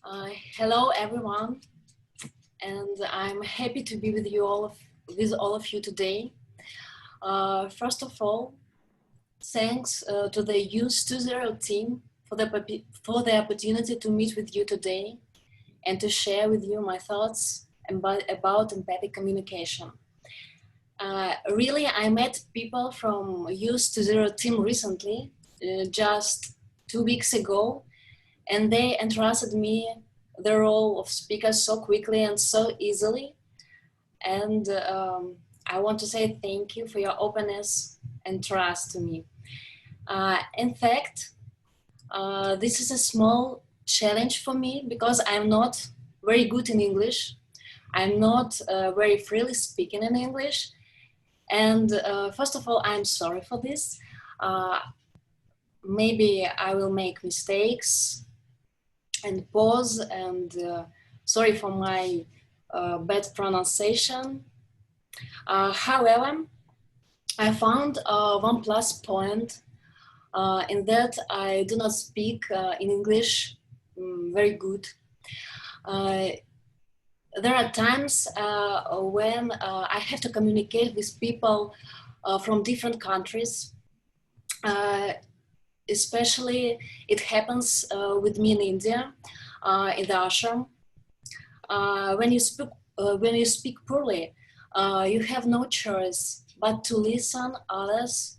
Hello everyone, and I'm happy to be with all of you today. First of all, thanks to the Use 2.0 team for the opportunity to meet with you today and to share with you my thoughts about empathic communication. Really, I met people from Use 2.0 team recently, just 2 weeks ago, and they entrusted me the role of speaker so quickly and so easily. And I want to say thank you for your openness and trust to me. In fact, this is a small challenge for me because I'm not very good in English. I'm not very freely speaking in English. And first of all, I'm sorry for this. Maybe I will make mistakes and pause, and sorry for my bad pronunciation. However, I found one plus point in that I do not speak in English very good. There are times when I have to communicate with people from different countries. Especially it happens with me in India, in the ashram. When you speak poorly, you have no choice but to listen others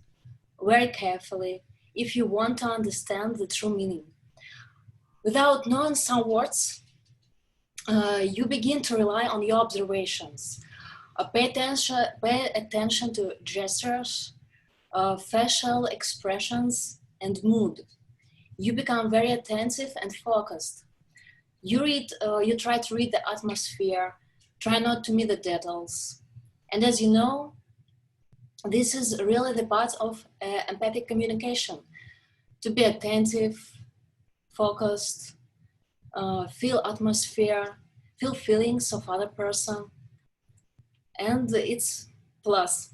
very carefully if you want to understand the true meaning. Without knowing some words, you begin to rely on your observations. Pay attention to gestures, facial expressions, and mood. You become very attentive and focused. You try to read the atmosphere, try not to miss the details. And as you know, this is really the part of empathic communication. To be attentive, focused, feel atmosphere, feel feelings of other person, and it's plus.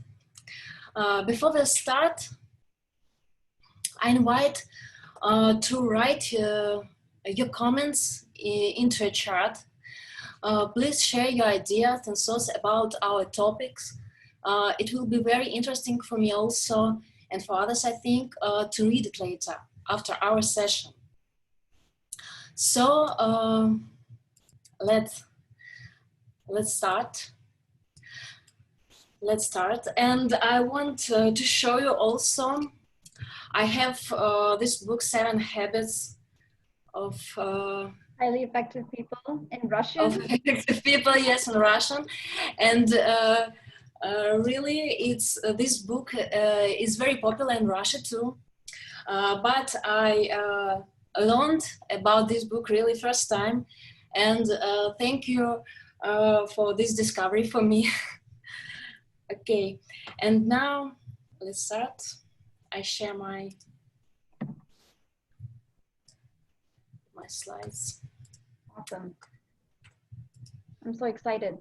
Before we start, I invite to write your comments into a chat. Please share your ideas and thoughts about our topics. It will be very interesting for me also, and for others, I think, to read it later after our session. So let's start. Let's start. And I want to show you also, I have this book, 7 Habits of Highly Effective People in Russian. Of effective people, yes, in Russian. And really, it's this book is very popular in Russia too. But I learned about this book really first time. And thank you for this discovery for me. Okay, and now let's start. I share my slides. Awesome. I'm so excited.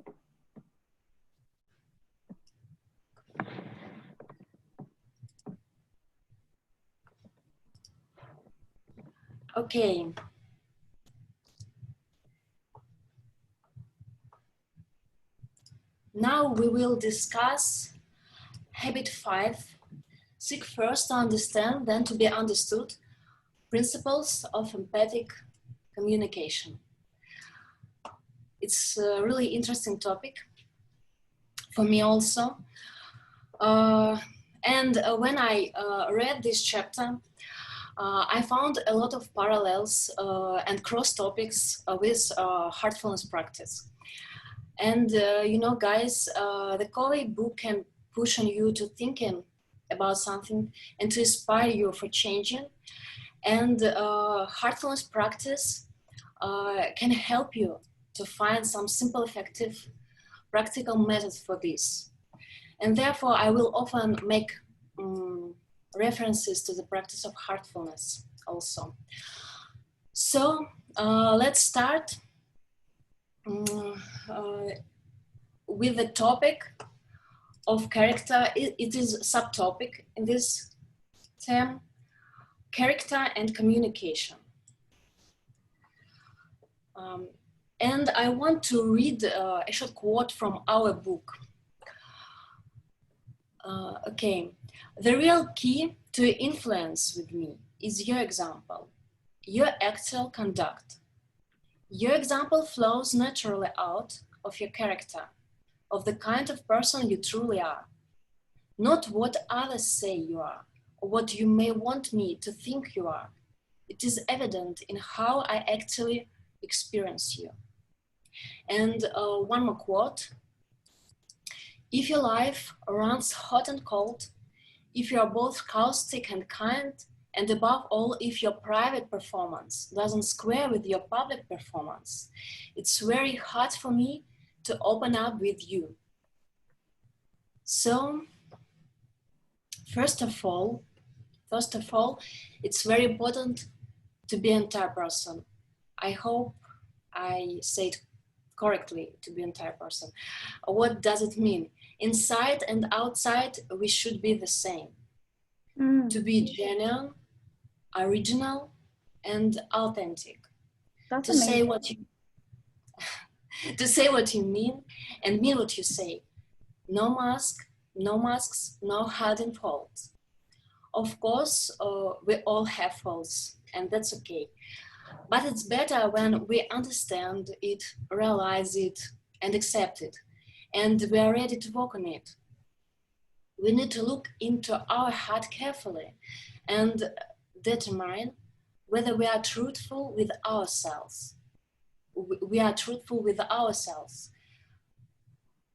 Okay. Now we will discuss habit 5. Seek first to understand, then to be understood. Principles of empathic communication. It's a really interesting topic for me also. And when I read this chapter, I found a lot of parallels and cross topics with heartfulness practice. And you know, guys, the Covey book can push on you to thinking about something and to inspire you for changing. And heartfulness practice can help you to find some simple, effective, practical methods for this. And therefore, I will often make references to the practice of heartfulness also. So let's start with the topic of character. It is a subtopic in this theme, character and communication. And I want to read a short quote from our book. Okay, the real key to influence with me is your example, your actual conduct. Your example flows naturally out of your character, of the kind of person you truly are, not what others say you are, or what you may want me to think you are. It is evident in how I actually experience you. And one more quote. If your life runs hot and cold, if you are both caustic and kind, and above all, if your private performance doesn't square with your public performance, it's very hard for me to open up with you. So, first of all, it's very important to be an entire person. I hope I said correctly, to be an entire person. What does it mean? Inside and outside, we should be the same. To be genuine, original, and authentic. That's to amazing. say what you to say what you mean and mean what you say. No mask, no masks, no hiding faults. Of course, we all have faults, and that's okay. But it's better when we understand it, realize it, and accept it, and we are ready to work on it. We need to look into our heart carefully and determine whether we are truthful with ourselves. We are truthful with ourselves.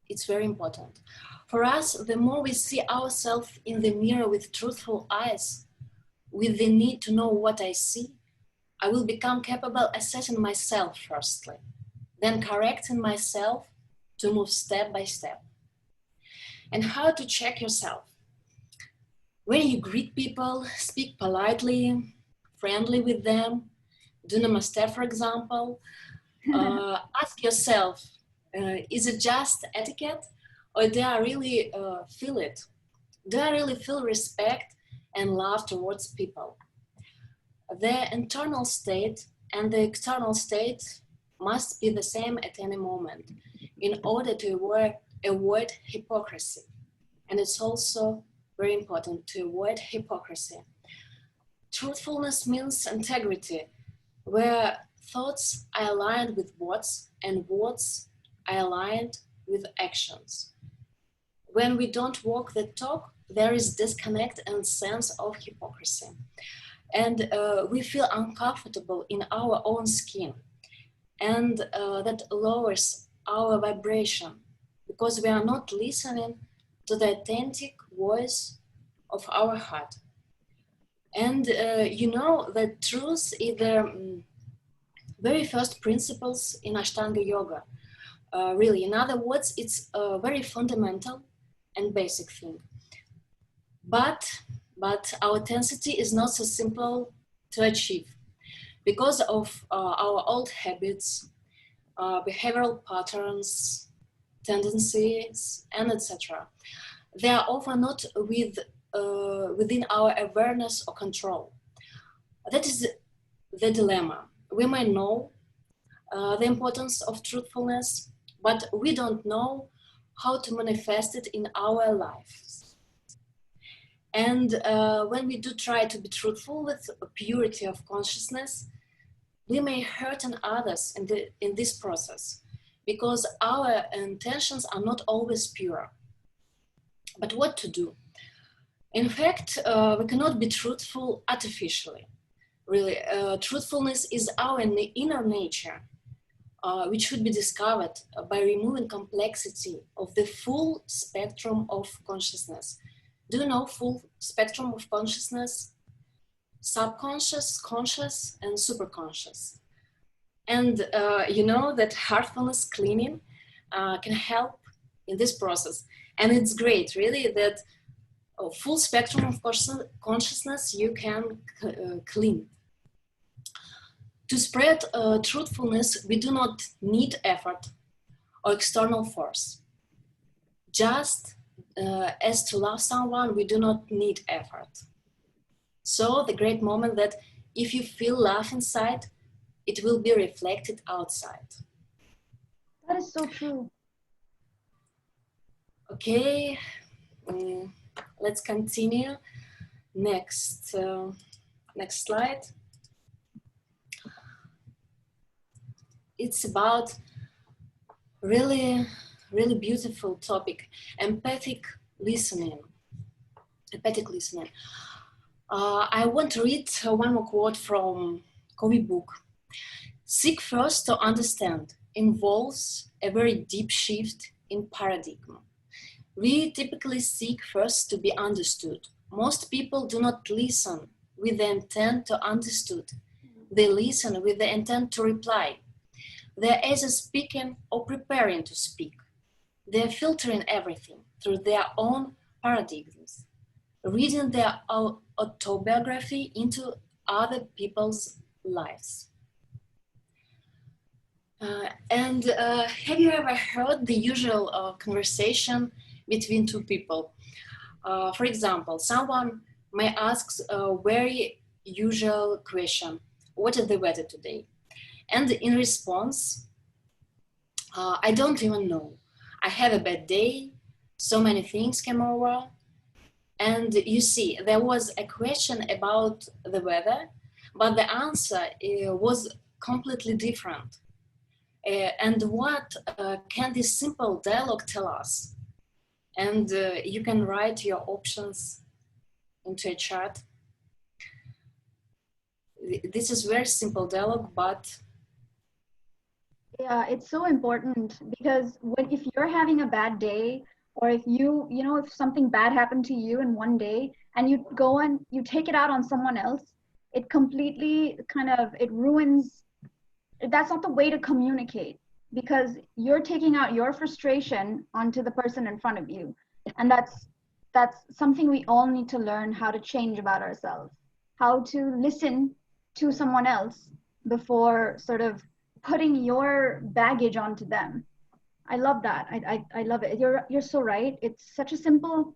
It's very important. For us, the more we see ourselves in the mirror with truthful eyes, with the need to know what I see, I will become capable assessing myself firstly, then correcting myself to move step by step. And how to check yourself? When you greet people, speak politely, friendly with them, do namaste, for example, ask yourself, is it just etiquette, or do I really feel it? Do I really feel respect and love towards people? The internal state and the external state must be the same at any moment in order to avoid hypocrisy. And it's also very important to avoid hypocrisy. Truthfulness means integrity, where thoughts are aligned with words and words are aligned with actions. When we don't walk the talk, there is disconnect and sense of hypocrisy. And we feel uncomfortable in our own skin. And that lowers our vibration because we are not listening to the authentic voice of our heart. And you know that truth is the very first principles in Ashtanga yoga. Really, in other words, it's a very fundamental and basic thing. But authenticity is not so simple to achieve because of our old habits, behavioral patterns, tendencies, and etc. They are often not within our awareness or control. That is the dilemma. We may know the importance of truthfulness, but we don't know how to manifest it in our lives. And when we do try to be truthful with purity of consciousness, we may hurt others in this process because our intentions are not always pure. But what to do? In fact, we cannot be truthful artificially. Really, truthfulness is our inner nature, which should be discovered by removing complexity of the full spectrum of consciousness. Do you know full spectrum of consciousness? Subconscious, conscious, and superconscious. And you know that heartfulness cleaning can help in this process. And it's great, really, that full spectrum of consciousness you can clean. To spread truthfulness, we do not need effort or external force. Just as to love someone, we do not need effort. So the great moment that if you feel love inside, it will be reflected outside. That is so true. Okay, let's continue. Next slide. It's about really beautiful topic, empathic listening. I want to read one more quote from Covey book. Seek first to understand involves a very deep shift in paradigm. We typically seek first to be understood. Most people do not listen with the intent to understood. They listen with the intent to reply. They're either speaking or preparing to speak. They're filtering everything through their own paradigms, reading their autobiography into other people's lives. Have you ever heard the usual conversation between two people? For example, someone may ask a very usual question, what is the weather today? And in response, I don't even know. I have a bad day, so many things came over. And you see, there was a question about the weather, but the answer was completely different. And what can this simple dialogue tell us? And you can write your options into a chat. This is very simple dialogue, but Yeah, it's so important because if you're having a bad day, or if if something bad happened to you in one day and you go and you take it out on someone else, it completely it ruins. That's not the way to communicate, because you're taking out your frustration onto the person in front of you. And that's something we all need to learn how to change about ourselves, how to listen to someone else before sort of putting your baggage onto them. I love that. I love it. You're so right. It's such a simple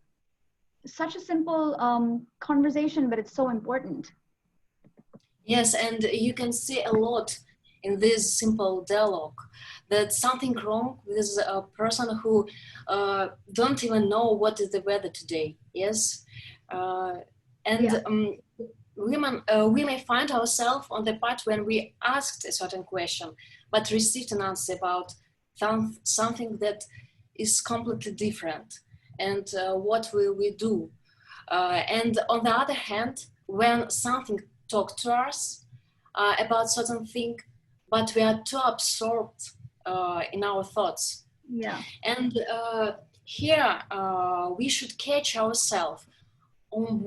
conversation, but it's so important. yes, and you can see a lot in this simple dialogue that something wrong with a person who don't even know what is the weather today. Yes, we may find ourselves on the part when we asked a certain question, but received an answer about something that is completely different. And what will we do? And on the other hand, when something talked to us about certain thing, but we are too absorbed in our thoughts. Yeah. And here we should catch ourselves on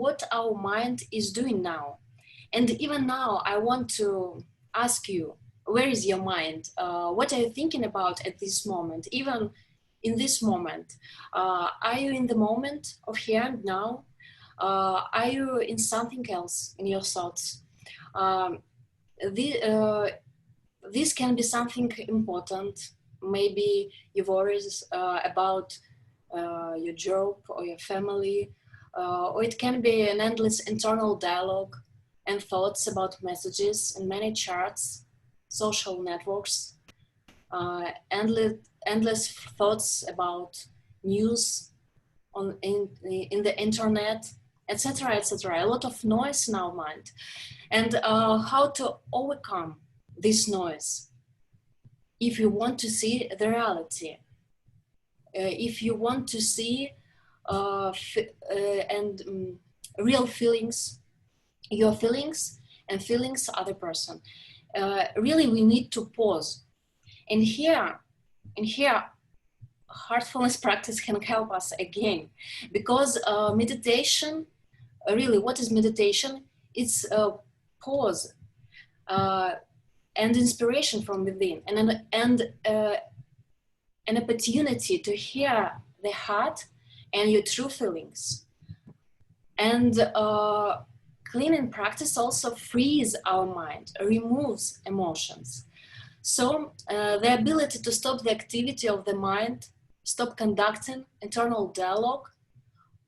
what our mind is doing now. And even now, I want to ask you, where is your mind? What are you thinking about at this moment? Even in this moment, are you in the moment of here and now? Are you in something else in your thoughts? This can be something important. Maybe your worries about your job or your family, or it can be an endless internal dialogue and thoughts about messages in many charts, social networks, endless thoughts about news in the internet, etc., etc. A lot of noise in our mind. And how to overcome this noise if you want to see the reality, if you want to see real feelings, your feelings and feelings other person. Really, we need to pause. And here, heartfulness practice can help us again, because meditation, really, what is meditation? It's a pause and inspiration from within, and an opportunity to hear the heart and your true feelings. And cleaning practice also frees our mind, removes emotions. So the ability to stop the activity of the mind, stop conducting internal dialogue,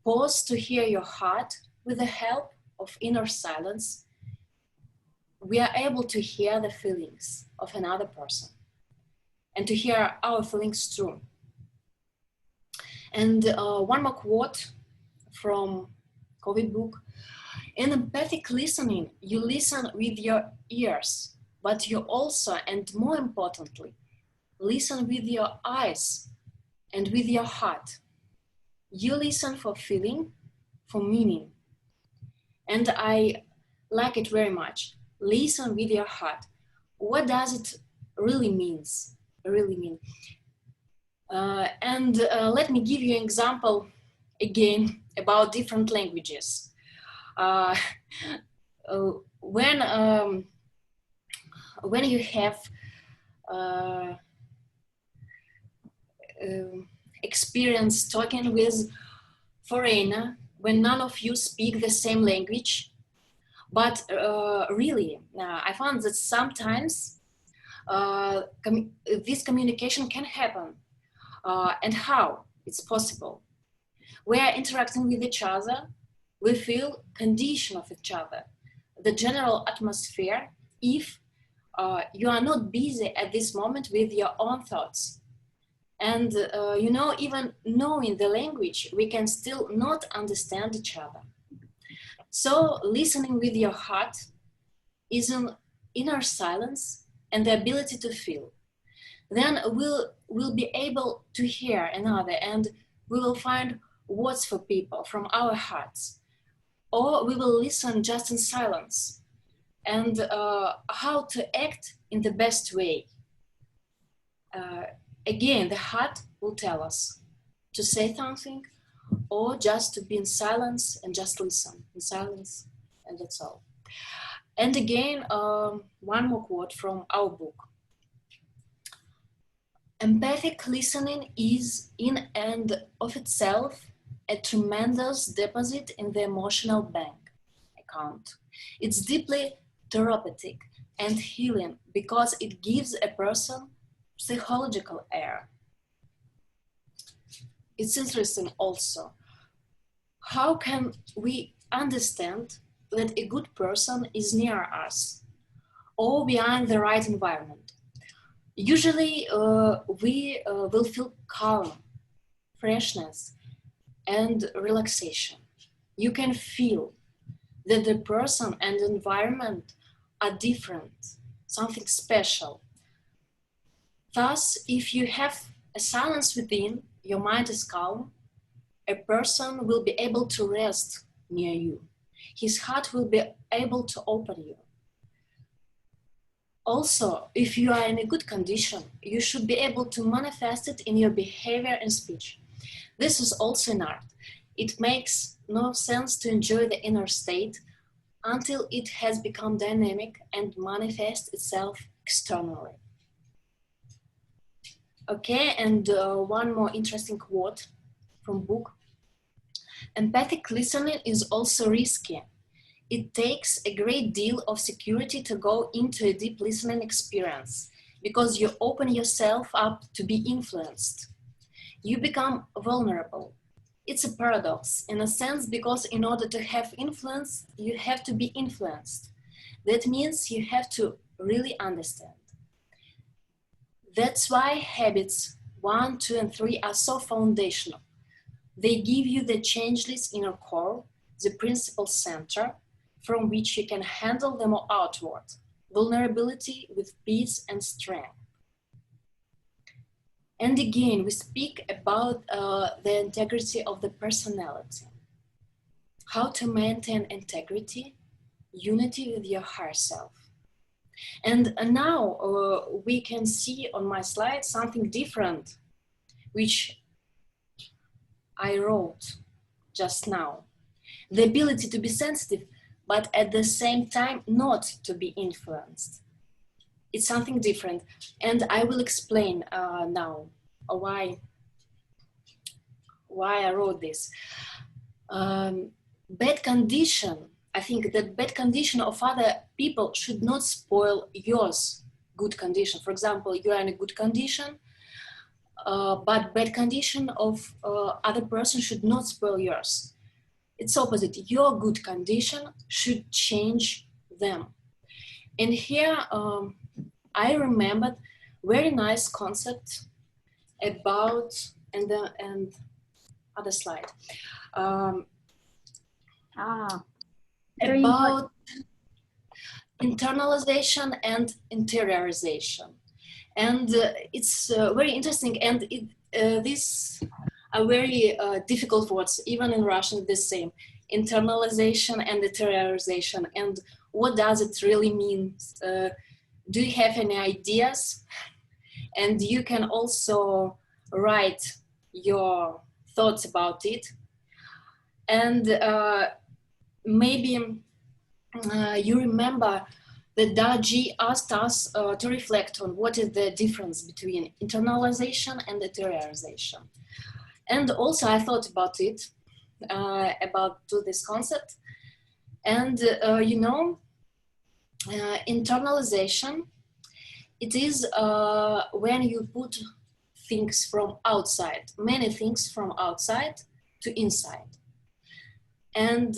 pause to hear your heart with the help of inner silence, we are able to hear the feelings of another person and to hear our feelings too. And one more quote from Covey book. In empathic listening, you listen with your ears, but you also, and more importantly, listen with your eyes and with your heart. You listen for feeling, for meaning. And I like it very much. Listen with your heart. What does it really mean? Let me give you an example again about different languages. Uh, when you have experience talking with foreigner, when none of you speak the same language, but really, I found that sometimes this communication can happen. And how it's possible. We are interacting with each other, we feel condition of each other, the general atmosphere, if you are not busy at this moment with your own thoughts. And even knowing the language, we can still not understand each other. So listening with your heart is an inner silence and the ability to feel. Then we'll be able to hear another, and we will find words for people from our hearts. Or we will listen just in silence, and how to act in the best way. Again, the heart will tell us to say something, or just to be in silence and just listen in silence, and that's all. And again, one more quote from our book. Empathic listening is, in and of itself, a tremendous deposit in the emotional bank account. It's deeply therapeutic and healing because it gives a person psychological air. It's interesting also. How can we understand that a good person is near us or we are in the right environment? Usually we will feel calm, freshness, and relaxation. You can feel that the person and the environment are different, something special. Thus, if you have a silence within, your mind is calm, a person will be able to rest near you. His heart will be able to open you. Also, if you are in a good condition, you should be able to manifest it in your behavior and speech. This is also an art. It makes no sense to enjoy the inner state until it has become dynamic and manifests itself externally. Okay, and one more interesting quote from book. Empathic listening is also risky. It takes a great deal of security to go into a deep listening experience because you open yourself up to be influenced. You become vulnerable. It's a paradox in a sense because in order to have influence, you have to be influenced. That means you have to really understand. That's why habits 1, 2, and 3 are so foundational. They give you the changeless inner core, the principal center, from which you can handle them outward, vulnerability with peace and strength. And again, we speak about the integrity of the personality. How to maintain integrity, unity with your higher self. And now we can see on my slide something different, which I wrote just now. The ability to be sensitive, but at the same time not to be influenced. It's something different. And I will explain now why I wrote this. Bad condition, I think that bad condition of other people should not spoil yours good condition. For example, you are in a good condition, but bad condition of other person should not spoil yours. It's opposite. Your good condition should change them. And here I remembered very nice concept about, and other slide, Very about important. internalization and interiorization. And it's very interesting, and these are very difficult words, even in Russian, the same. Internalization and interiorization, and what does it really mean? Do you have any ideas? And you can also write your thoughts about it. And maybe you remember that Daji asked us to reflect on what is the difference between internalization and interiorization. And also I thought about it, about this concept. And internalization, it is when you put things from outside, many things from outside to inside. And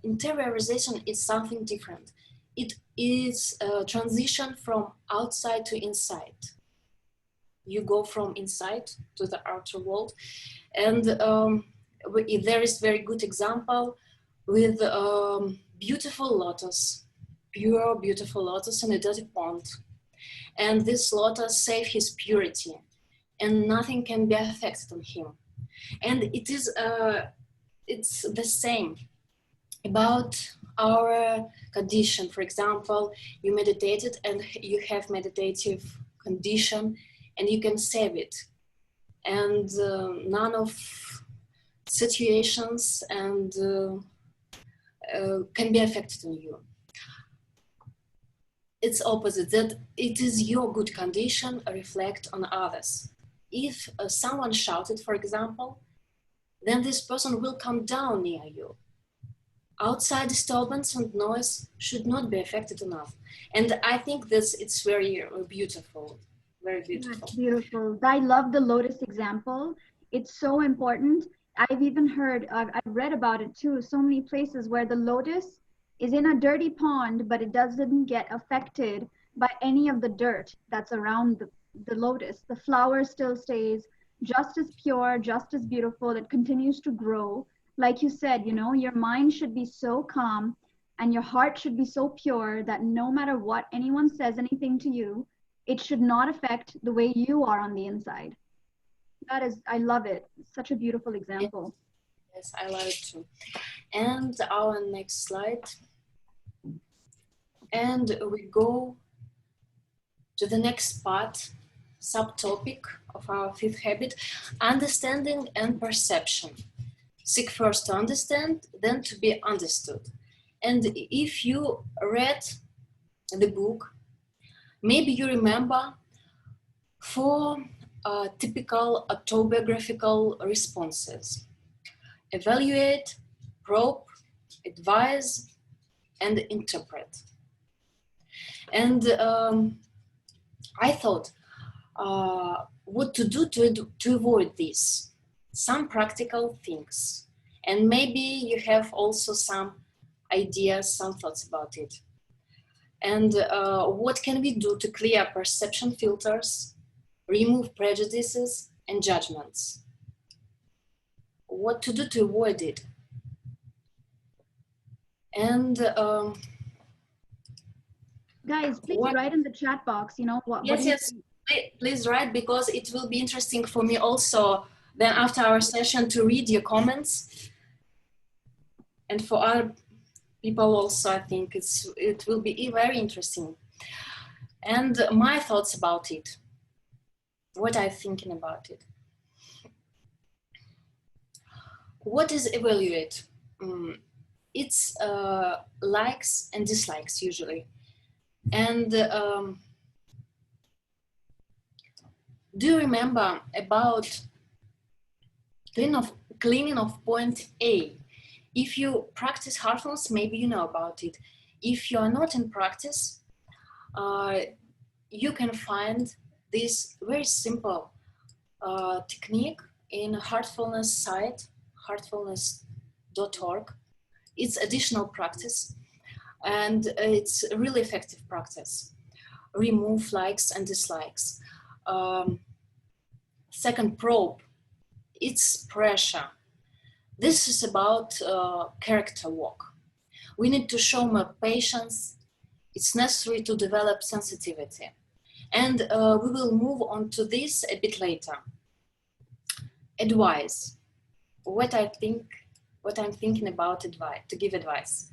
interiorization is something different. It is a transition from outside to inside. You go from inside to the outer world. And there is very good example with beautiful lotus, pure, beautiful lotus in a dirty pond. And this lotus saves his purity, and nothing can be affected on him. And it is it's the same about our condition. For example, you meditated and you have meditative condition, and you can save it, and none of situations and can be affected on you. It's opposite, that it is your good condition reflect on others. If someone shouted, for example, then this person will come down near you. Outside disturbance and noise should not be affected enough. And I think this it's very beautiful, very beautiful. That's beautiful. I love the lotus example. It's so important. I've even heard, I've read about it too, so many places where the lotus is in a dirty pond, but it doesn't get affected by any of the dirt that's around the lotus. The flower still stays just as pure, just as beautiful. It continues to grow. Like you said, you know, your mind should be so calm and your heart should be so pure that no matter what anyone says anything to you, it should not affect the way you are on the inside. That is, I love it. It's such a beautiful example. Yes, I love it too. And our next slide. And we go to the next part, subtopic of our fifth habit, understanding and perception. Seek first to understand, then to be understood. And if you read the book, maybe you remember 4 typical autobiographical responses: evaluate, probe, advise, and interpret. And I thought what to do to avoid this. Some practical things. And maybe you have also some ideas, some thoughts about it. And what can we do to clear perception filters, remove prejudices and judgments? What to do to avoid it? And guys, please write in the chat box, you know, what yes, do you yes, please write, because it will be interesting for me also then after our session to read your comments, and for other people also. I think it will be very interesting, and my thoughts about it, what I'm thinking about it. What is evaluate? It's likes and dislikes usually. And do you remember about cleaning of point A? If you practice heartfulness, maybe you know about it. If you are not in practice, you can find this very simple technique in Heartfulness site, heartfulness.org. It's additional practice. And it's a really effective practice. Remove likes and dislikes. Second, probe. It's pressure. This is about character work. We need to show more patience. It's necessary to develop sensitivity. And we will move on to this a bit later. Advice. What I'm thinking about advice, to give advice.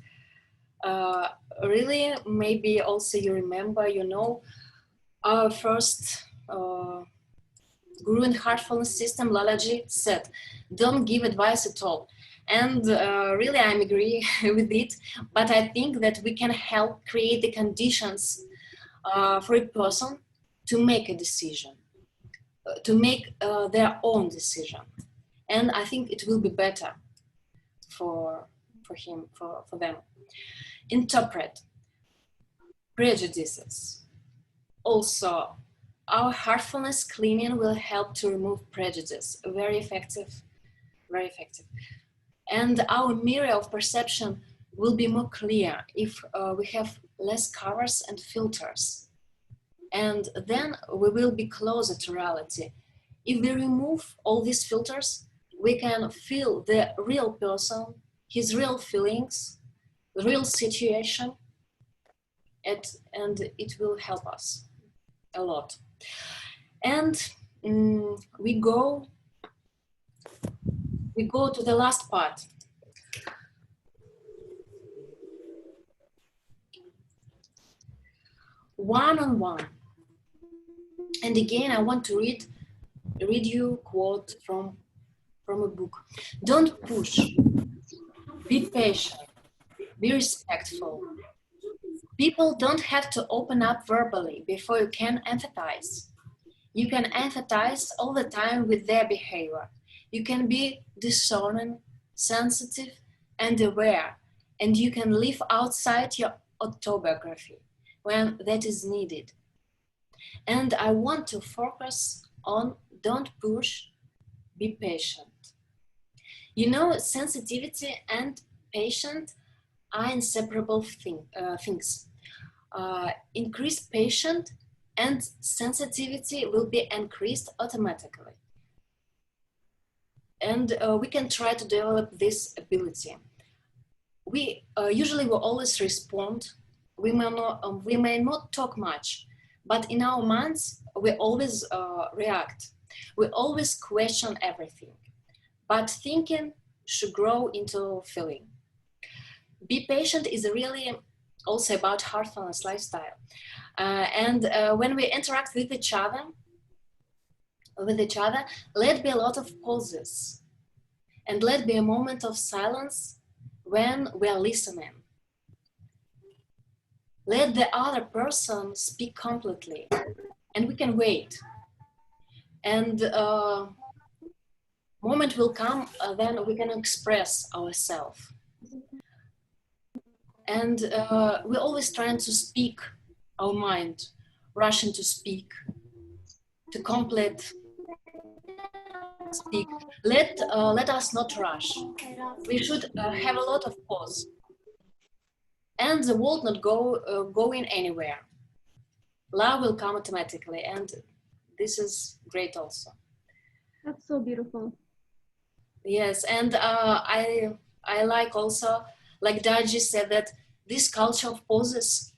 Really, maybe also you remember, our first guru in Heartfulness system, Lalaji, said, don't give advice at all. And really, I agree with it, but I think that we can help create the conditions for a person to make a decision, to make their own decision. And I think it will be better for them. Interpret prejudices. Also, our heartfulness cleaning will help to remove prejudice. Very effective, very effective. And our mirror of perception will be more clear if we have less covers and filters. And then we will be closer to reality. If we remove all these filters, we can feel the real person, his real feelings, the real situation, and it will help us a lot. And we go to the last part. One-on-one. And again, I want to read you a quote from a book. Don't push. Be patient. Be respectful. People don't have to open up verbally before you can empathize. You can empathize all the time with their behavior. You can be discerning, sensitive, and aware, and you can live outside your autobiography when that is needed. And I want to focus on don't push, be patient. Sensitivity and patience are inseparable things. Increased patience and sensitivity will be increased automatically. And we can try to develop this ability. We usually will always respond. We may not talk much, but in our minds, we always react. We always question everything. But thinking should grow into feeling. Be patient is really also about heartfulness lifestyle. And when we interact with each other, let be a lot of pauses. And let be a moment of silence when we are listening. Let the other person speak completely, and we can wait. And moment will come, then we can express ourselves. And we're always trying to speak our mind, rushing to speak, to complete speak. Let us not rush. We should have a lot of pause. And the world not going anywhere. Love will come automatically, and this is great also. That's so beautiful. Yes, and I like also, like Daji said, that this culture of pauses,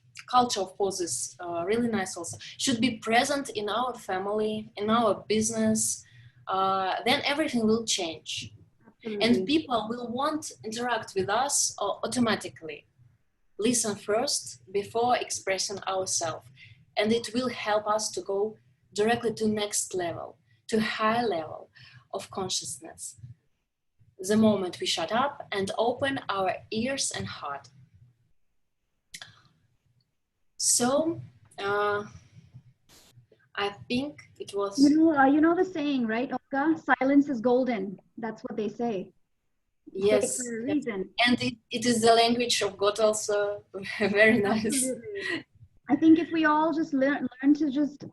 really nice also, should be present in our family, in our business. Then everything will change. Absolutely. And people will want to interact with us automatically. Listen first before expressing ourselves. And it will help us to go directly to next level, to high level of consciousness. The moment we shut up and open our ears and heart. So, I think it was... You know the saying, right, Olga? Silence is golden. That's what they say. Yes. For a reason. And it is the language of God also. Very nice. Absolutely. I think if we all just learn to just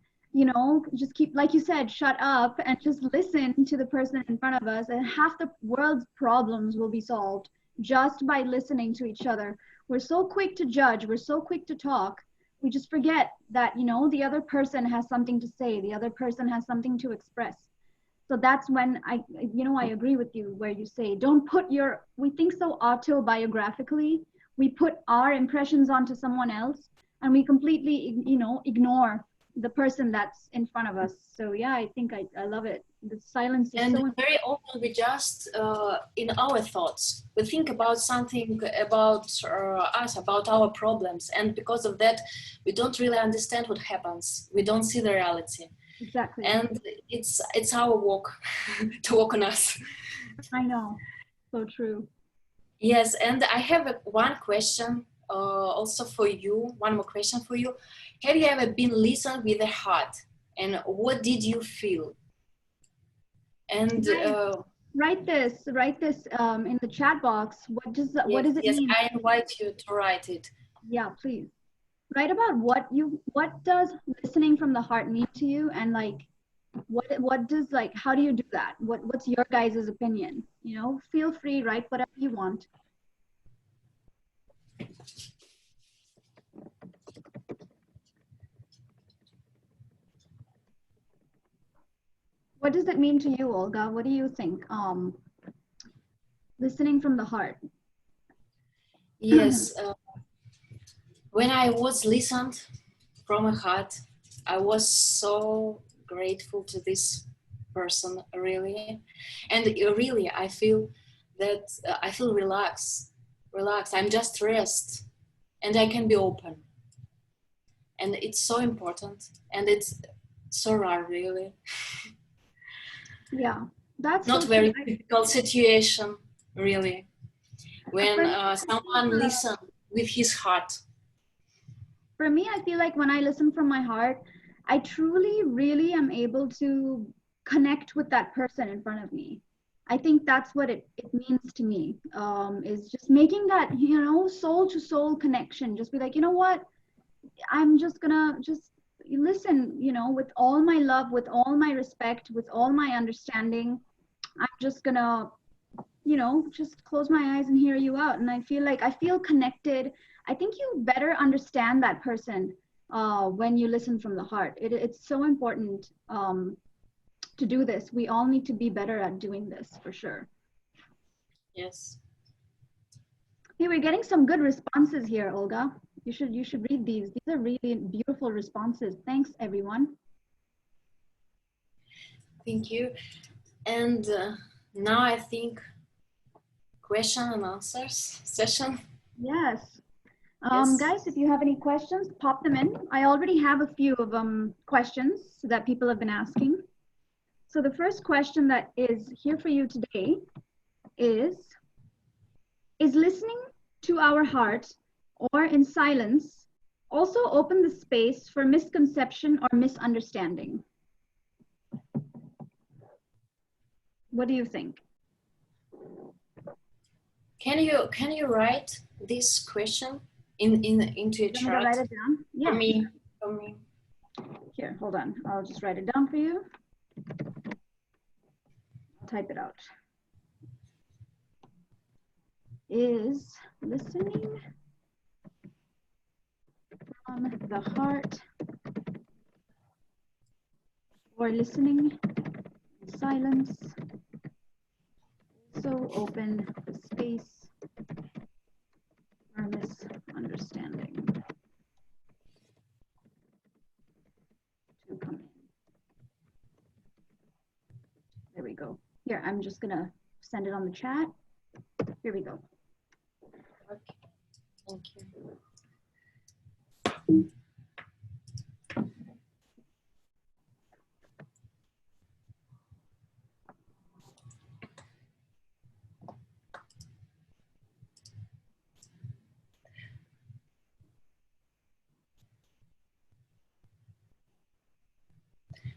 keep, like you said, shut up and just listen to the person in front of us, and half the world's problems will be solved just by listening to each other. we're so quick to judge, we're so quick to talk, we just forget that, the other person has something to say, the other person has something to express. So that's when I agree with you where you say, don't put we think so autobiographically, we put our impressions onto someone else, and we completely, ignore the person that's in front of us. So yeah, I think I love it. The silence is and so important. very often we just in our thoughts we think about something about us, about our problems, and because of that we don't really understand what happens. We don't see the reality. Exactly. And it's our work to work on us. I know, so true. Yes, and I have one question also for you. One more question for you. Have you ever been listened with a heart, and what did you feel? And Write this in the chat box. What does it yes, mean? I invite you to write it. Yeah, please write about what does listening from the heart mean to you, and like what does, like, how do you do that? What's your guys' opinion? Feel free, write whatever you want. What does it mean to you, Olga? What do you think? Listening from the heart. Yes, when I was listened from a heart, I was so grateful to this person, really. And really, I feel that I feel relaxed. I'm just rest, and I can be open. And it's so important, and it's so rare, really. Yeah, that's Not so very true. typical situation, really, when someone listens with his heart. For me, I feel like when I listen from my heart, I truly, really am able to connect with that person in front of me. I think that's what it means to me, is just making that, soul to soul connection. Just be like, you know what? I'm just gonna just listen, with all my love, with all my respect, with all my understanding. I'm just gonna, just close my eyes and hear you out. And I feel connected. I think you better understand that person when you listen from the heart. It's so important to do this. We all need to be better at doing this, for sure. Yes. Hey, we're getting some good responses here, Olga. You should read these. These are really beautiful responses. Thanks, everyone. Thank you. And now I think question and answers session. Yes. Yes. Guys, if you have any questions, pop them in. I already have a few of questions that people have been asking. So the first question that is here for you today is listening to our heart or in silence also open the space for misconception or misunderstanding? What do you think? Can you write this question into a chart? Write it down? Yeah. For me. Here, hold on. I'll just write it down for you. I'll type it out. Is listening from the heart or listening in silence also open the space for misunderstanding to come in? There we go. Here, I'm just gonna send it on the chat. Here we go. Okay. Thank you.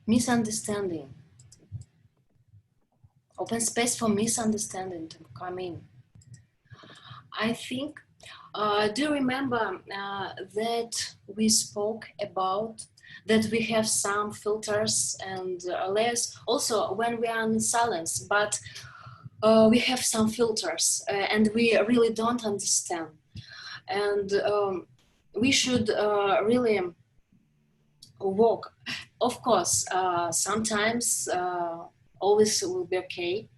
Misunderstanding. Open space for misunderstanding to come in. I think, do you remember that we spoke about that we have some filters and layers also when we are in silence, but we have some filters and we really don't understand. and we should really walk. Of course, sometimes always will be okay,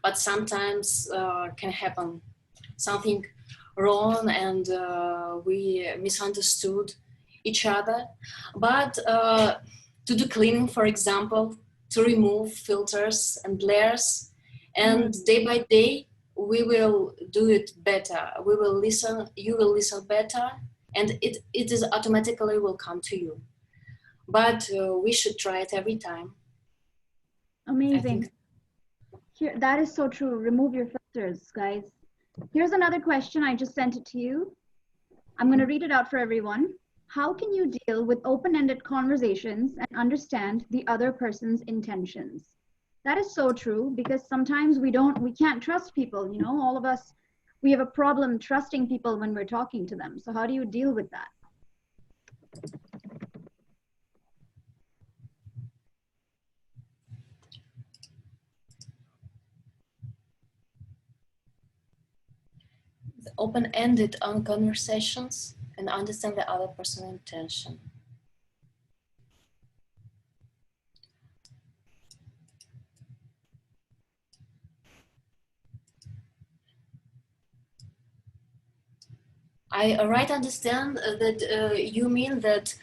but sometimes can happen something wrong and we misunderstood each other. But to do cleaning, for example, to remove filters and layers, and day by day we will do it better. We will listen, you will listen better, and it is automatically will come to you. But we should try it every time. Amazing. Here, that is so true. Remove your filters, guys. Here's another question. I just sent it to you. I'm going to read it out for everyone. How can you deal with open-ended conversations and understand the other person's intentions? That is so true, because sometimes we can't trust people. You know, all of us, we have a problem trusting people when we're talking to them. So how do you deal with that? Open-ended on conversations and understand the other person's intention. I understand that you mean that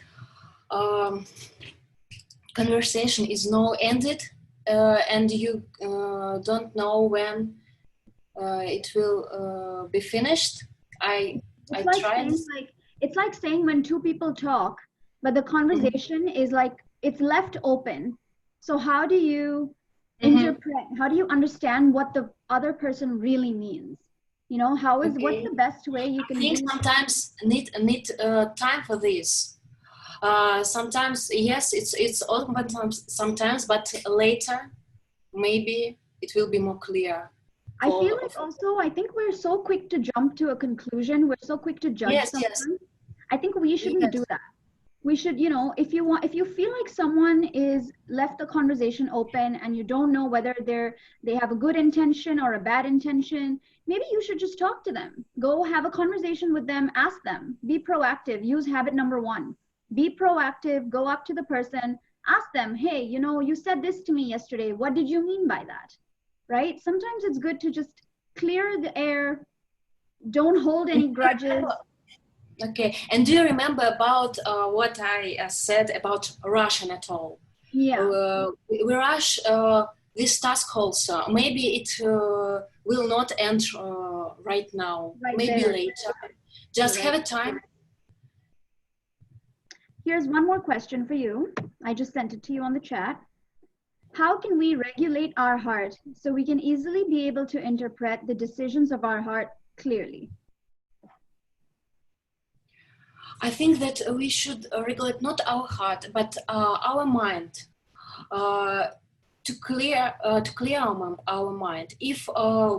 conversation is no ended and you don't know when it will be finished. It's like saying when two people talk, but the conversation is like, it's left open. So how do you interpret, how do you understand what the other person really means? You know, what's the best way you can I think sometimes need time for this. Sometimes, yes, it's open sometimes, but later, maybe it will be more clear. I feel like also, I think we're so quick to jump to a conclusion. We're so quick to judge someone. Yes. I think we shouldn't do that. We should, you know, if you feel like someone is left the conversation open and you don't know whether they have a good intention or a bad intention, maybe you should just talk to them. Go have a conversation with them, ask them, be proactive, use habit number 1. Be proactive, go up to the person, ask them, hey, you know, you said this to me yesterday. What did you mean by that? Right? Sometimes it's good to just clear the air. Don't hold any grudges. Okay. And do you remember about what I said about rushing at all? Yeah. We rush this task also. Maybe it will not end right now. Maybe later. Just have a time. Here's one more question for you. I just sent it to you on the chat. How can we regulate our heart so we can easily be able to interpret the decisions of our heart clearly? I think that we should regulate not our heart, but our mind to clear our mind. If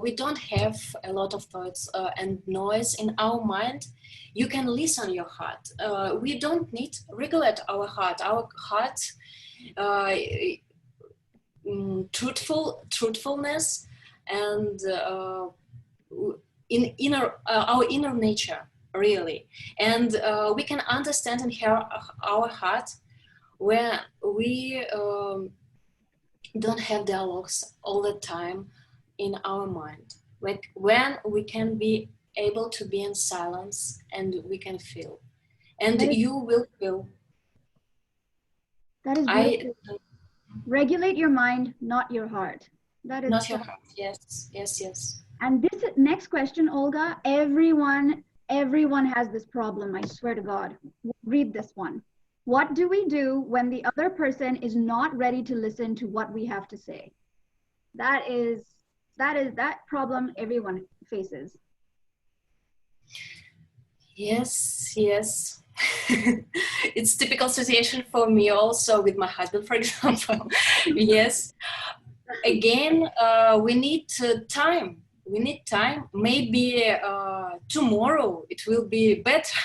we don't have a lot of thoughts and noise in our mind, you can listen your heart. We don't need to regulate our heart. Our heart, truthfulness, and in our inner nature, really. And we can understand and hear our heart when we don't have dialogues all the time in our mind. Like when we can be able to be in silence and we can feel. And you will feel. That is beautiful. Regulate your mind, not your heart. That is not your heart. Yes, yes, yes. And this next question, Olga, everyone has this problem, I swear to God. Read this one. What do we do when the other person is not ready to listen to what we have to say? That problem everyone faces. Yes, yes. It's typical situation for me also with my husband, for example. Yes. Again, we need time. We need time. Maybe tomorrow it will be better.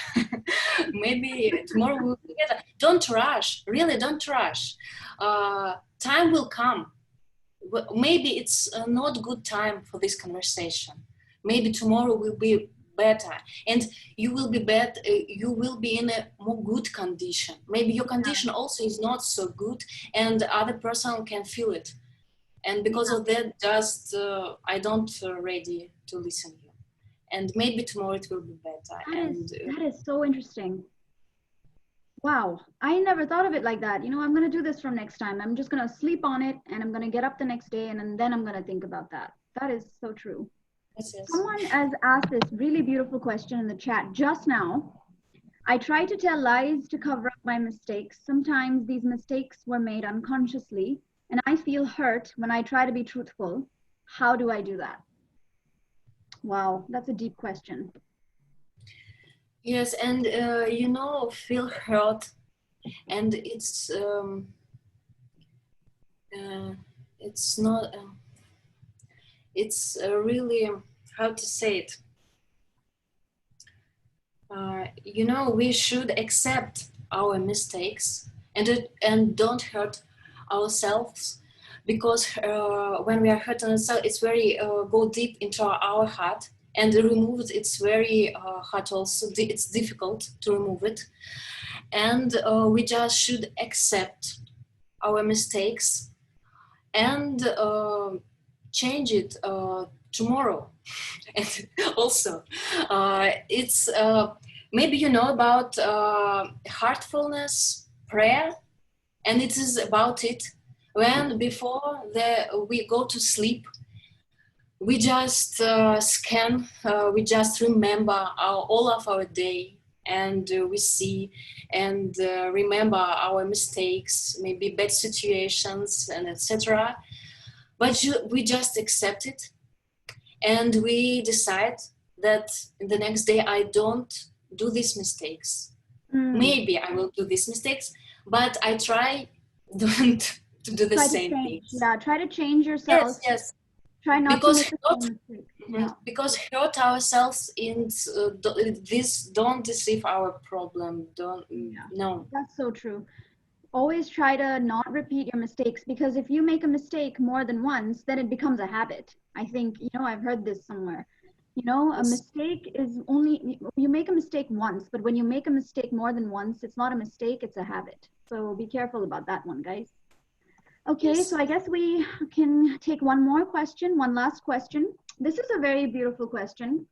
Maybe tomorrow will be better. Don't rush. Really, don't rush. Time will come. Maybe it's not good time for this conversation. Maybe tomorrow will be better, and you will be better. You will be in a more good condition. Maybe your condition also is not so good, and the other person can feel it. And because of that, just I don't ready to listen you. And maybe tomorrow it will be better. That is so interesting. Wow, I never thought of it like that. You know, I'm going to do this from next time. I'm just going to sleep on it and I'm going to get up the next day and then I'm going to think about that. That is so true. Yes. Someone has asked this really beautiful question in the chat just now. I try to tell lies to cover up my mistakes. Sometimes these mistakes were made unconsciously and I feel hurt when I try to be truthful. How do I do that? Wow, that's a deep question. Yes, and you know, feel hurt, and it's not. It's really, how to say it. You know, we should accept our mistakes and don't hurt ourselves, because when we are hurting ourselves, it's very go deep into our heart. And remove it, it's very hard also. It's difficult to remove it. And we just should accept our mistakes and change it tomorrow. And also, it's maybe you know about heartfulness prayer, and it is about it. When before we go to sleep, we just scan, we just remember all of our day, and we see and remember our mistakes, maybe bad situations and etc. But we just accept it, and we decide that the next day I don't do these mistakes. Maybe I will do these mistakes, but I try don't to do the same thing. Yeah, try to change yourself. Yes. Try not because to make the same mistake. Yeah. Because hurt ourselves in this, don't deceive our problem. No. That's so true. Always try to not repeat your mistakes, because if you make a mistake more than once, then it becomes a habit. I think, you know, I've heard this somewhere. You know, a mistake is only, you make a mistake once, but when you make a mistake more than once, it's not a mistake, it's a habit. So be careful about that one, guys. Okay, so I guess we can take one more question, one last question. This is a very beautiful question.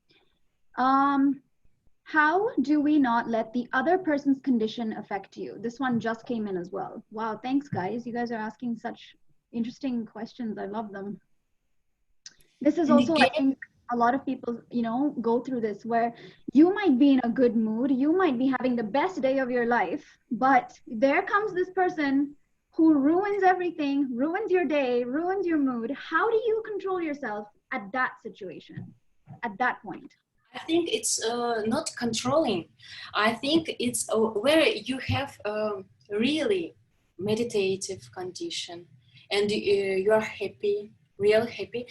How do we not let the other person's condition affect you? This one just came in as well. Wow, thanks guys. You guys are asking such interesting questions. I love them. This is also, I think, a lot of people, you know, go through this, where you might be in a good mood, you might be having the best day of your life, but there comes this person who ruins everything, ruins your day, ruins your mood. How do you control yourself at that situation, at that point? I think it's not controlling. I think it's where you have really meditative condition, and you are happy, real happy,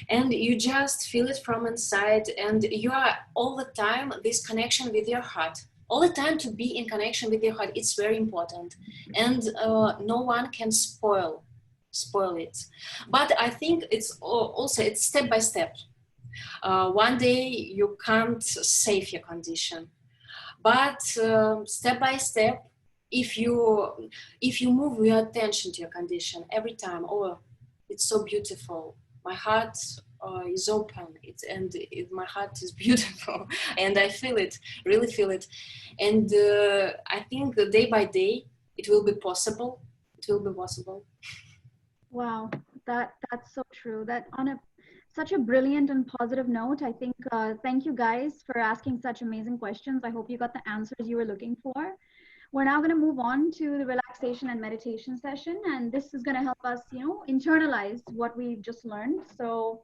and you just feel it from inside, and you are all the time this connection with your heart. All the time to be in connection with your heart, it's very important, and no one can spoil it. But I think it's also it's step by step. One day you can't save your condition, but step by step, if you move your attention to your condition every time, oh, it's so beautiful, my heart is open, my heart is beautiful, and I feel it, really feel it, and I think day by day it will be possible. Wow, that's so true. That on such a brilliant and positive note, I think, thank you guys for asking such amazing questions. I hope you got the answers you were looking for. We're now going to move on to the relaxation and meditation session, and this is going to help us, you know, internalize what we've just learned. So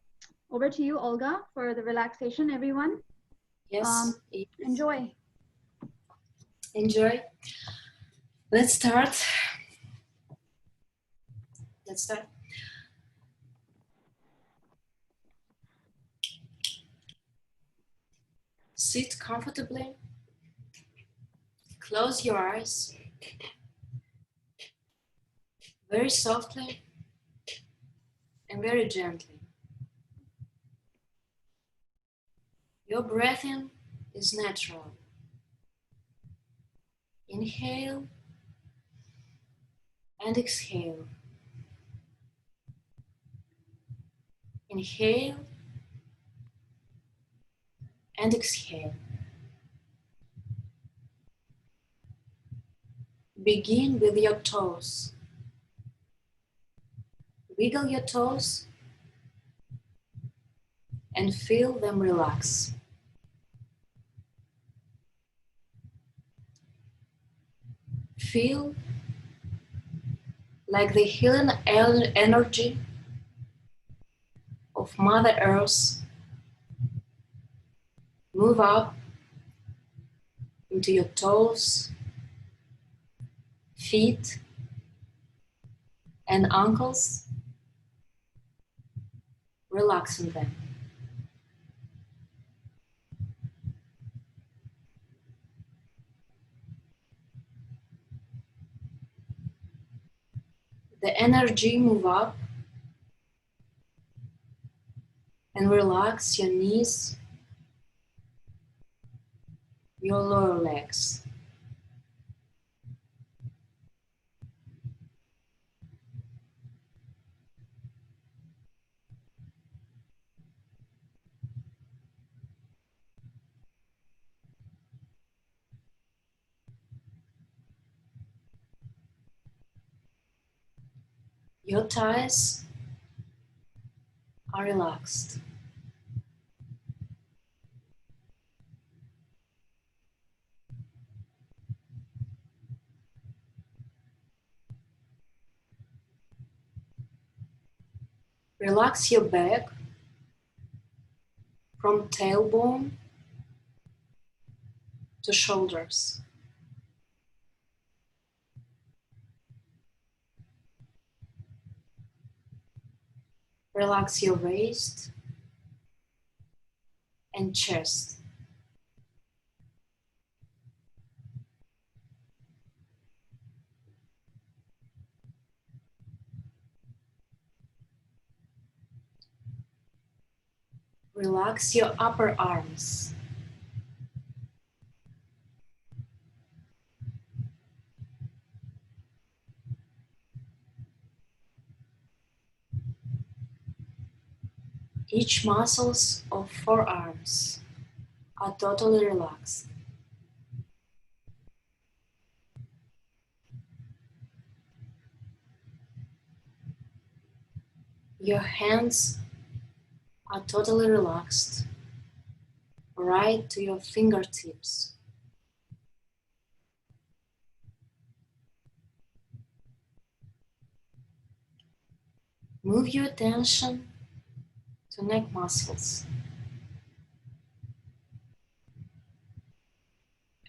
over to you, Olga, for the relaxation, everyone. Yes. Enjoy. Let's start. Sit comfortably. Close your eyes. Very softly and very gently. Your breath in is natural. Inhale and exhale. Inhale and exhale. Begin with your toes. Wiggle your toes and feel them relax. Feel like the healing energy of Mother Earth move up into your toes, feet, and ankles, relaxing them. The energy move up and relax your knees, your lower legs. Your thighs are relaxed. Relax your back from tailbone to shoulders. Relax your waist and chest. Relax your upper arms. Each muscles of forearms are totally relaxed. Your hands are totally relaxed, right to your fingertips. Move your attention to neck muscles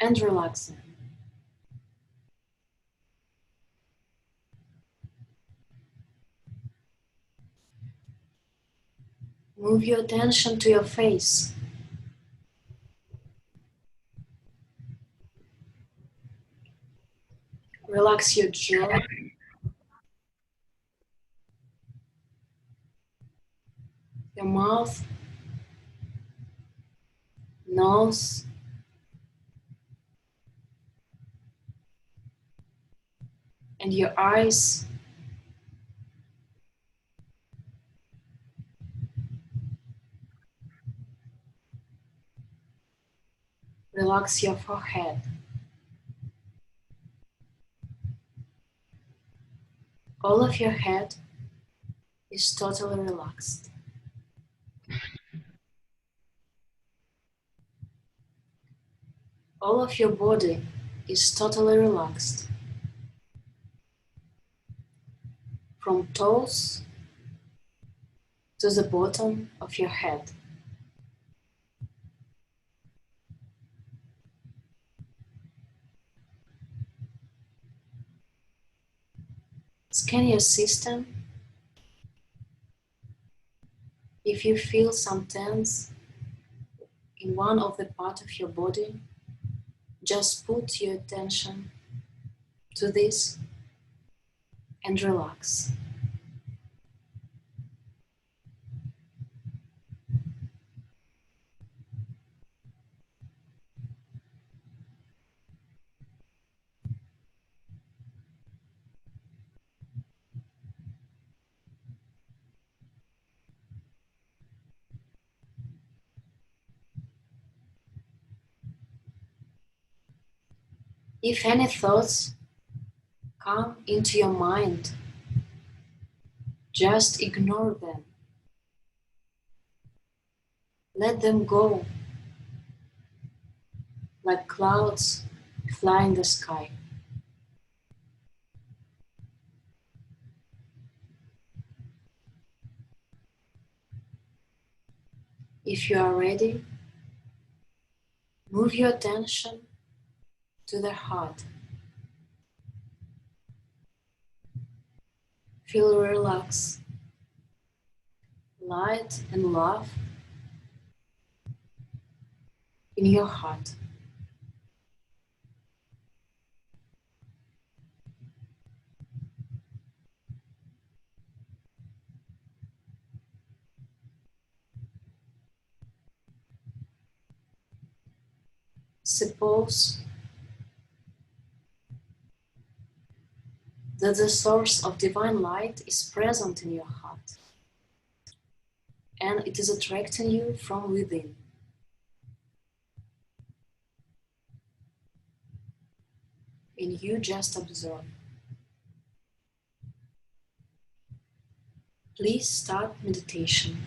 and relax them. Move your attention to your face. Relax your jaw, your mouth, nose, and your eyes. Relax your forehead. All of your head is totally relaxed. All of your body is totally relaxed. From toes to the bottom of your head. Scan your system. If you feel some tense in one of the parts of your body, just put your attention to this and relax. If any thoughts come into your mind, just ignore them. Let them go, like clouds fly in the sky. If you are ready, move your attention to the heart. Feel relaxed, light and love in your heart. Suppose that the source of divine light is present in your heart and it is attracting you from within. And you just observe. Please start meditation.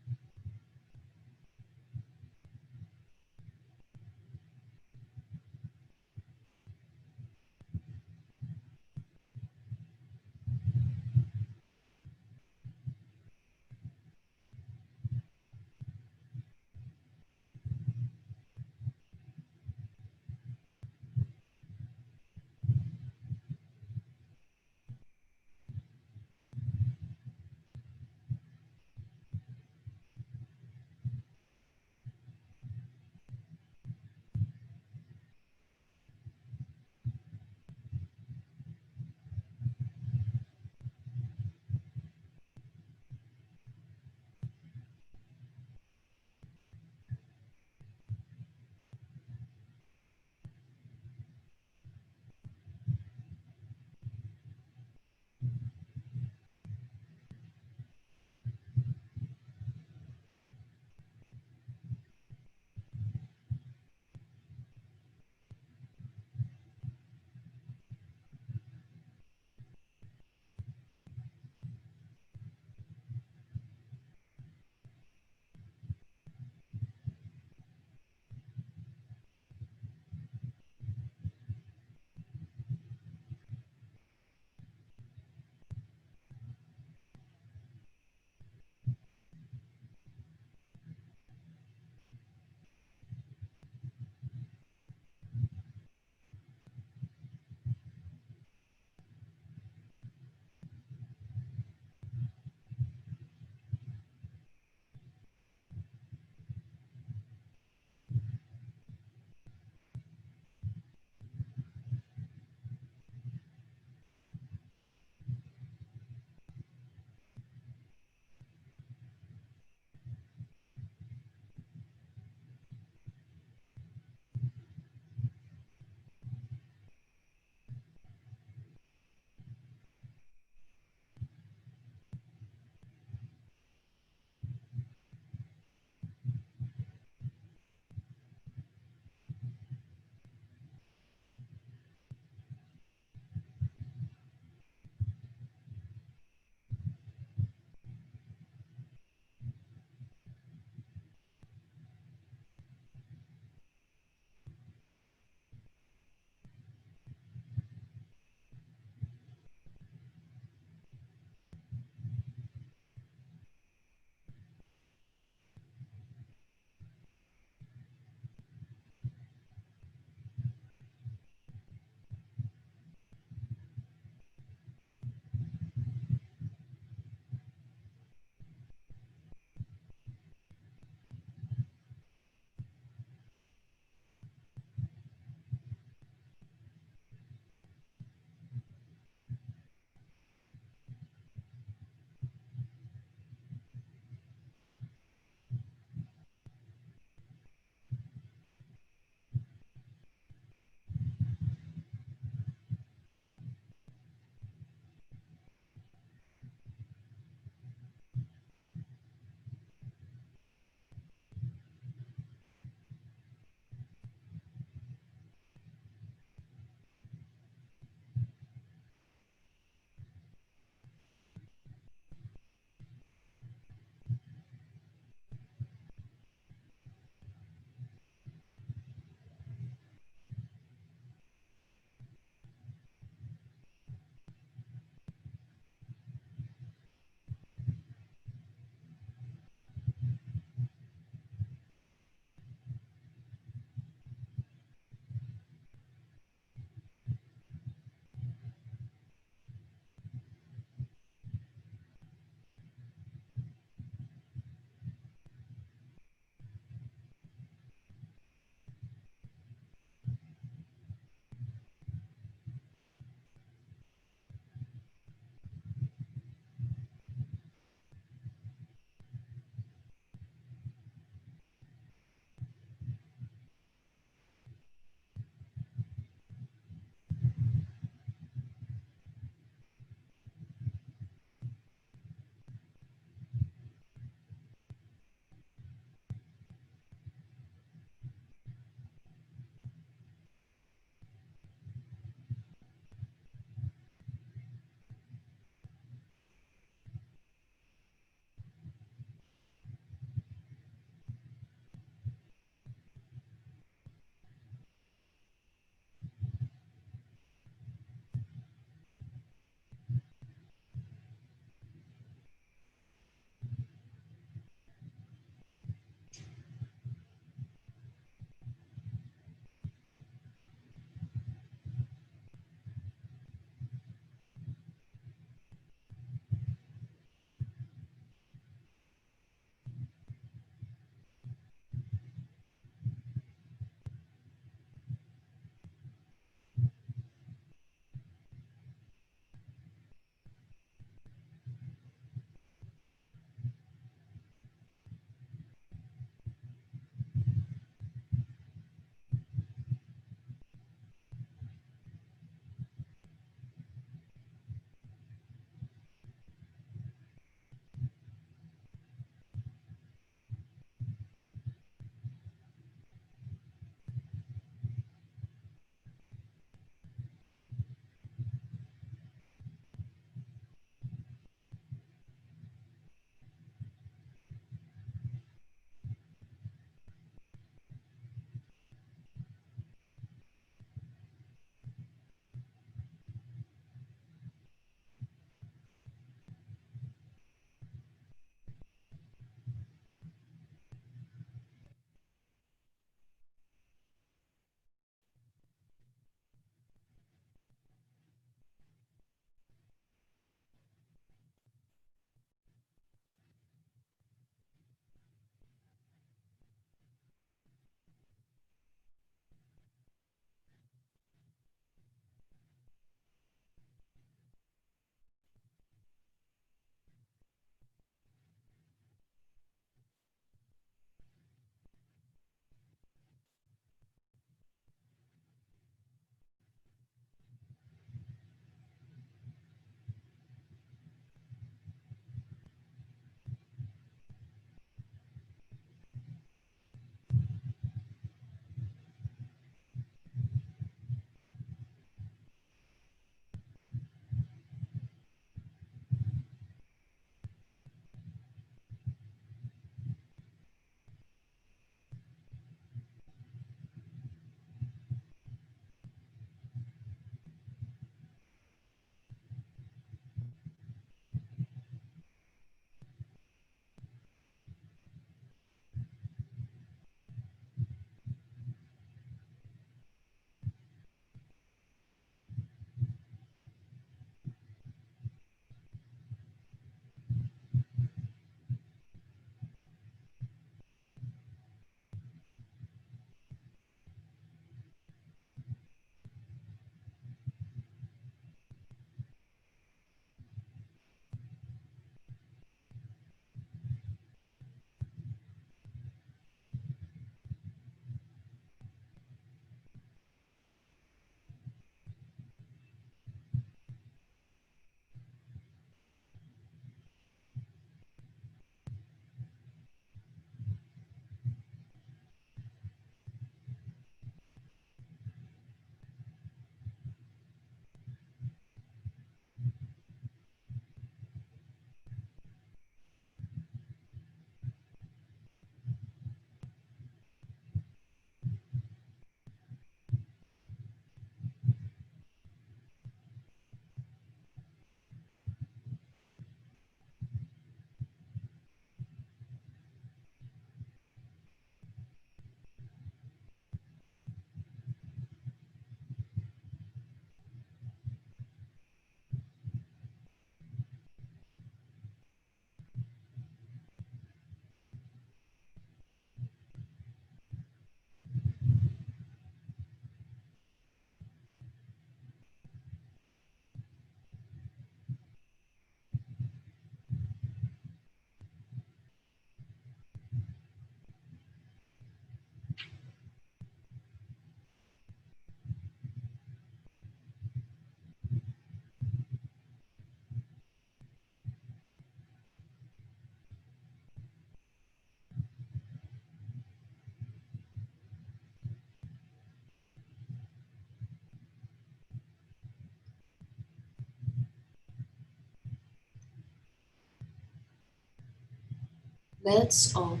That's all.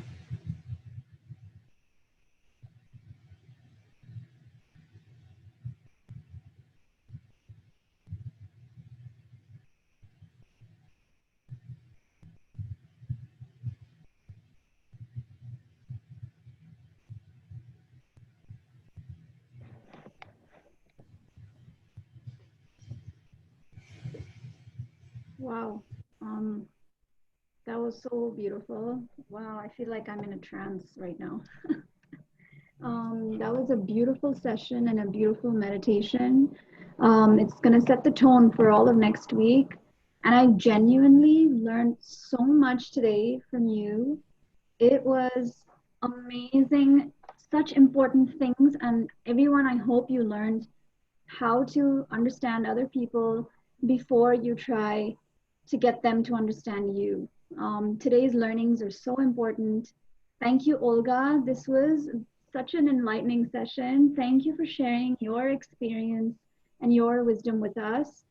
Wow. Um, that was so beautiful. Wow, I feel like I'm in a trance right now. That was a beautiful session and a beautiful meditation. It's going to set the tone for all of next week. And I genuinely learned so much today from you. It was amazing, such important things. And everyone, I hope you learned how to understand other people before you try to get them to understand you. Today's learnings are so important. Thank you, Olga. This was such an enlightening session. Thank you for sharing your experience and your wisdom with us.